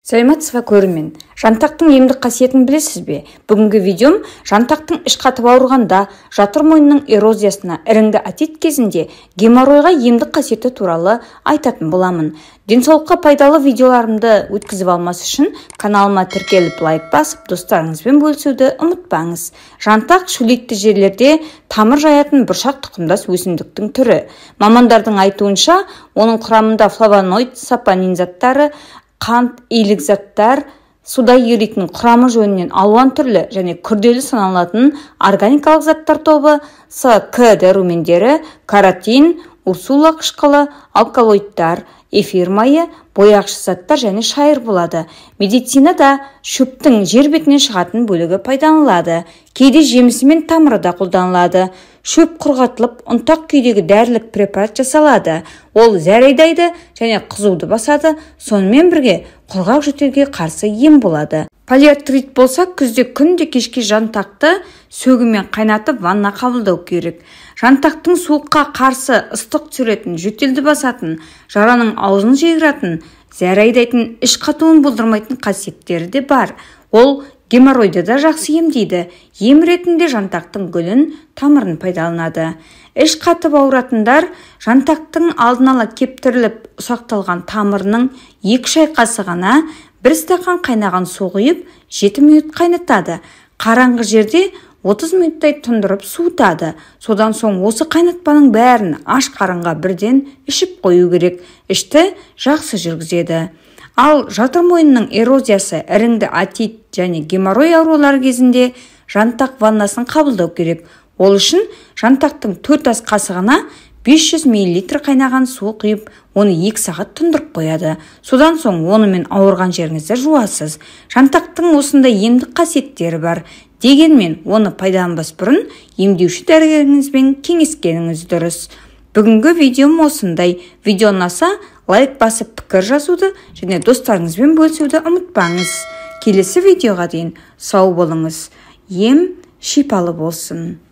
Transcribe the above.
Саламатсыз ба көрермен. Жантақтың емдік қасиетін білесіз бе? Бүгінгі видеом жантақтың іш қатып ауырғанда, жатыр мойнының эрозиясына, іріңді отит кезінде геморройға емдік қасиеті туралы айтатын боламын. Денсаулыққа пайдалы видеоларымды өткізіп алмас үшін каналыма тіркеліп лайк басып, достарыңызбен бөлісуді ұмытпаңыз. Жантақ шөлейтті жерлерде тамыр жаятын бұршақ тұқымдас өсімдіктің түрі. Мамандардың айтуынша, оның құрамында флавоноид, сапонин заттары, қант, илік заттар, суда еритін құрамы жөнінен алуан түрлі және күрделі саналатын органикалық заттар тобы, С, К дәрумендері, каротин, урсула қышқылы, алкалоидтар, эфир майы, бояғыш заттар және шайыр болады. Медицинада шөптің жер бетінен шығатын бөлігі пайдаланылады. Кейде жемісі мен тамыры да қолданылады. Шөп құрғатылып, ұнтақ күйдегі дәрілік препарат жасалады. Ол зәрайдайды және қызуды басады, сонымен бірге құрғақ жөтелге қарсы ем болады. Полиартрит болса, күзде күнде кешке жантақты сөгімен қайнатып ванна қабылдау керек. Жантақтың суыққа қарсы ыстық түсіретін, жөтелді басатын, жараның аузын жиыратын, зәрайдайтын, іш қатуын болдырмайтын қасиеттері де бар. Ол геморройды да жақсы емдейді. Ем ретінде жантақтың гүлін, тамырын пайдаланады. Іш қатып ауыратындар жантақтың алдын ала кептіріліп ұсақталған тамырының 2 шай қасы ғана 1 стақан қайнаған су құйып 7 минут қайнатады. Қараңғы жерде 30 минуттай тұндырып суытады. Содан соң осы қайнатпаның бәрін аш қарынға бірден ішіп қою керек. Ішті жақсы жүргізеді. Ал жатыр мойнының эрозиясы, іріңді отит және геморрой аурулары кезінде жантақ ваннасын қабылдау керек. Ол үшін жантақтың 4 ас қасығына 500 мл қайнаған су құйып, оны 2 сағат тұндырып қояды. Содан соң онымен ауырған жеріңізді жуасыз. Жантақтың осындай емдік қасиеттері бар. Дегенмен, оны пайдаланбас бұрын емдеуші дәрігеріңізбен кеңескеніңіз дұрыс. Бүгінгі видеом осындай. Видео ұнаса, лайк басып пікір жазуды және достарыңызбен бөлісуді ұмытпаңыз. Келесі видеоға дейін сау болыңыз. Ем шипалы болсын.